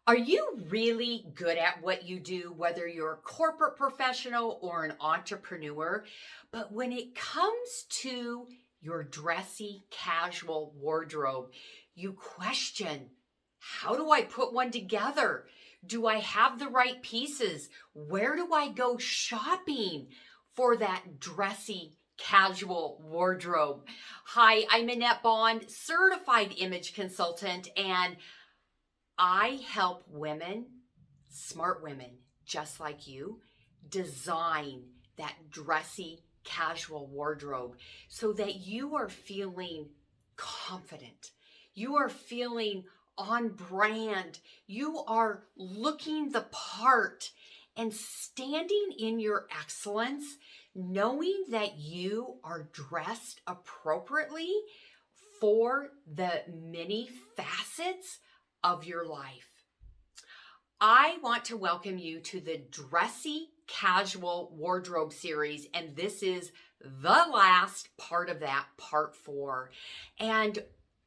Are you really good at what you do, whether you're a corporate professional or an entrepreneur? But when it comes to your dressy, casual wardrobe, you question, how do I put one together? Do I have the right pieces? Where do I go shopping for that dressy, casual wardrobe? Hi, I'm Annette Bond, certified image consultant, and I help women, smart women just like you, design that dressy, casual wardrobe so that you are feeling confident. You are feeling on brand. You are looking the part and standing in your excellence, knowing that you are dressed appropriately for the many facets of your life. I want to welcome you to the Dressy Casual Wardrobe series, and this is the last part of that, part 4. And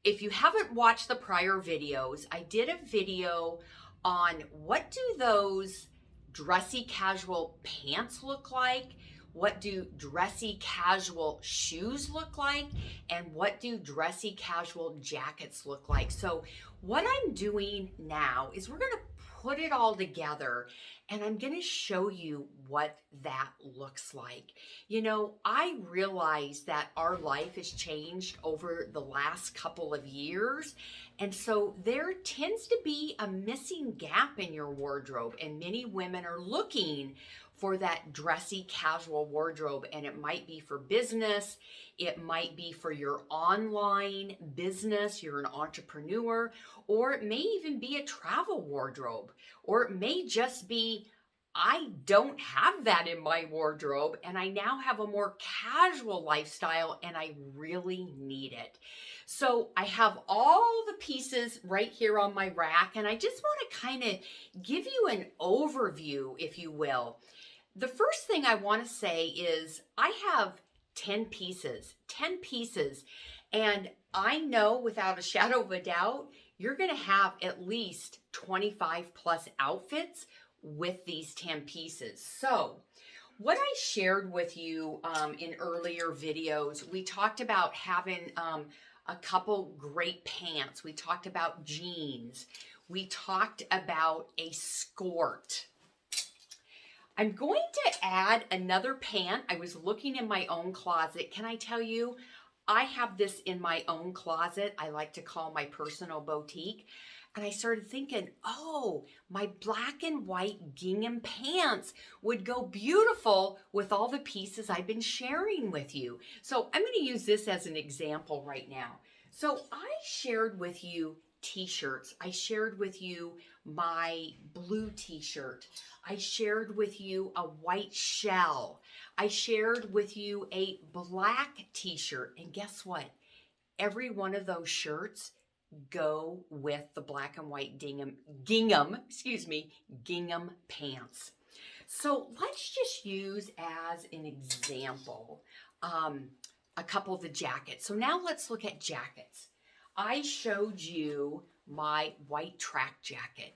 if you haven't watched the prior videos, I did a video on what do those dressy casual pants look like, what do dressy casual shoes look like, and what do dressy casual jackets look like. So what I'm doing now is we're going to put it all together and I'm going to show you what that looks like. You know, I realize that our life has changed over the last couple of years, and so there tends to be a missing gap in your wardrobe, and many women are looking for that dressy casual wardrobe, and it might be for business, it might be for your online business, you're an entrepreneur, or it may even be a travel wardrobe, or it may just be, I don't have that in my wardrobe and I now have a more casual lifestyle and I really need it. So I have all the pieces right here on my rack, and I just want to kind of give you an overview, if you will. The first thing I want to say is I have 10 pieces, and I know without a shadow of a doubt, you're going to have at least 25 plus outfits with these 10 pieces. So what I shared with you in earlier videos, we talked about having a couple great pants. We talked about jeans. We talked about a skirt. I'm going to add another pant. I was looking in my own closet. Can I tell you, I have this in my own closet. I like to call my personal boutique. And I started thinking, oh, my black and white gingham pants would go beautiful with all the pieces I've been sharing with you. So I'm going to use this as an example right now. So I shared with you t-shirts. I shared with you my blue t-shirt. I shared with you a white shell. I shared with you a black t-shirt. And guess what? Every one of those shirts go with the black and white gingham pants. So let's just use as an example a couple of the jackets. So now let's look at jackets. I showed you my white track jacket.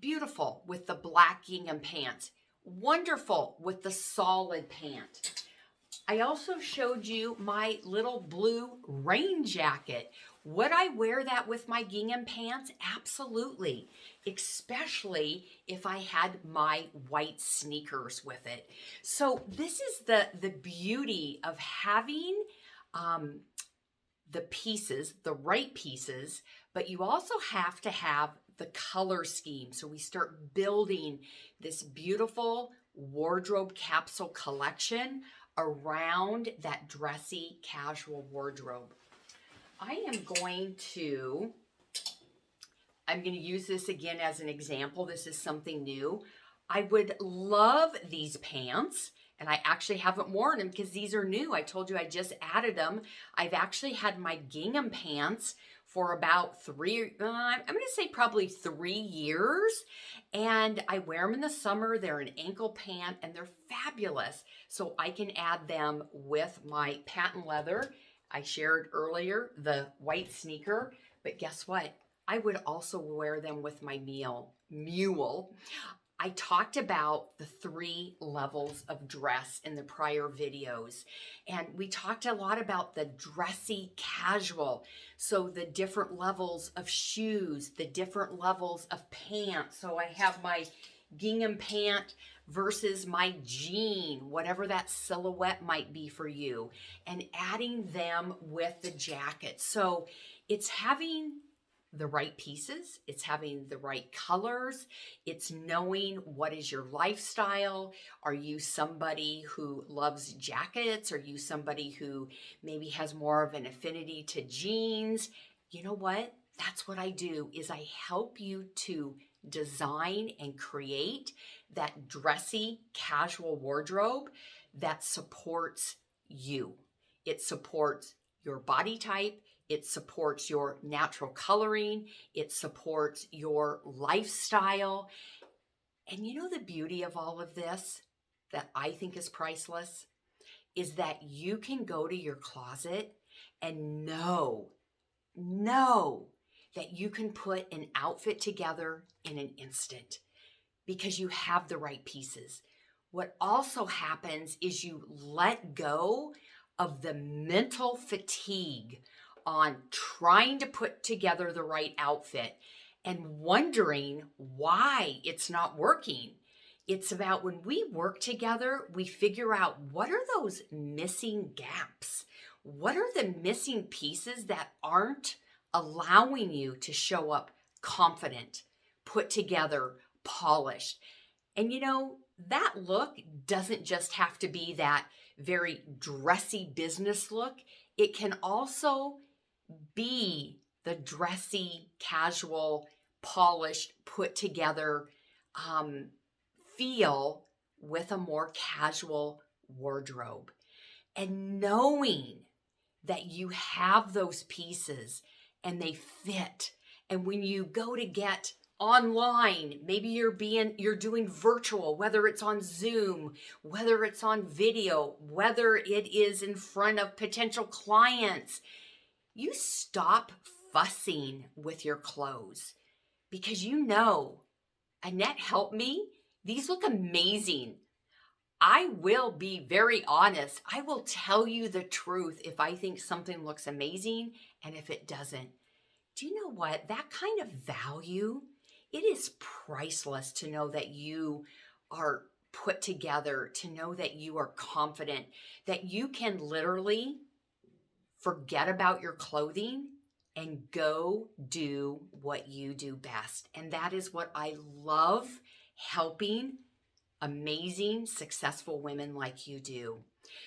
Beautiful with the black gingham pants. Wonderful with the solid pant. I also showed you my little blue rain jacket. Would I wear that with my gingham pants? Absolutely, especially if I had my white sneakers with it. So this is the beauty of having the pieces, the right pieces, but you also have to have the color scheme. So we start building this beautiful wardrobe capsule collection around that dressy casual wardrobe. I'm going to use this again as an example. This is something new. I would love these pants, and I actually haven't worn them because these are new. I told you I just added them. I've actually had my gingham pants for about I'm going to say probably 3 years. And I wear them in the summer. They're an ankle pant and they're fabulous. So I can add them with my patent leather. I shared earlier the white sneaker, but guess what? I would also wear them with my mule. I talked about the 3 levels of dress in the prior videos, and we talked a lot about the dressy casual. So the different levels of shoes, the different levels of pants. So I have my gingham pant versus my jean, whatever that silhouette might be for you, and adding them with the jacket. So it's having the right pieces, it's having the right colors, it's knowing what is your lifestyle. Are you somebody who loves jackets? Are you somebody who maybe has more of an affinity to jeans? You know what? That's what I do, is I help you to design and create that dressy casual wardrobe that supports you. It supports your body type. It supports your natural coloring. It supports your lifestyle. And you know the beauty of all of this that I think is priceless is that you can go to your closet and know that you can put an outfit together in an instant because you have the right pieces. What also happens is you let go of the mental fatigue on trying to put together the right outfit and wondering why it's not working. It's about when we work together, we figure out what are those missing gaps? What are the missing pieces that aren't allowing you to show up confident, put together, polished? And you know, that look doesn't just have to be that very dressy business look. It can also be the dressy, casual, polished, put together feel with a more casual wardrobe. And knowing that you have those pieces and they fit. And when you go to get online, maybe you're doing virtual, whether it's on Zoom, whether it's on video, whether it is in front of potential clients, you stop fussing with your clothes because you know, Annette helped me. These look amazing. I will be very honest. I will tell you the truth if I think something looks amazing and if it doesn't. Do you know what? That kind of value, it is priceless to know that you are put together, to know that you are confident, that you can literally forget about your clothing and go do what you do best. And that is what I love helping amazing, successful women like you do.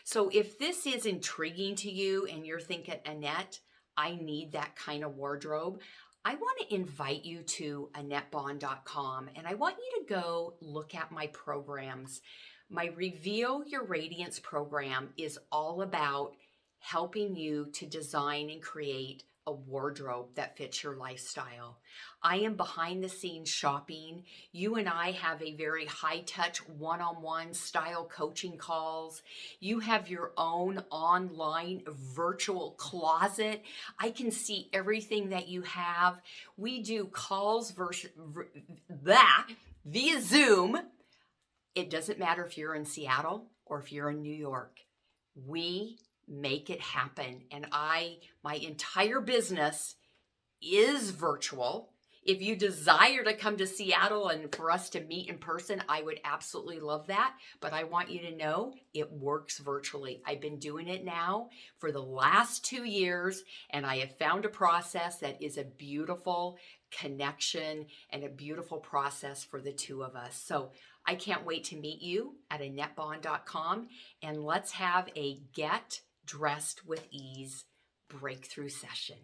So if this is intriguing to you and you're thinking, Annette, I need that kind of wardrobe, I want to invite you to AnnetteBond.com and I want you to go look at my programs. My Reveal Your Radiance program is all about helping you to design and create a wardrobe that fits your lifestyle. I am behind the scenes shopping. You and I have a very high touch one-on-one style coaching calls. You have your own online virtual closet. I can see everything that you have. We do calls via Zoom. It doesn't matter if you're in Seattle or if you're in New York. We make it happen. And my entire business is virtual. If you desire to come to Seattle and for us to meet in person, I would absolutely love that. But I want you to know it works virtually. I've been doing it now for the last 2 years, and I have found a process that is a beautiful connection and a beautiful process for the two of us. So I can't wait to meet you at AnnetteBond.com, and let's have a Get Dressed with Ease breakthrough session.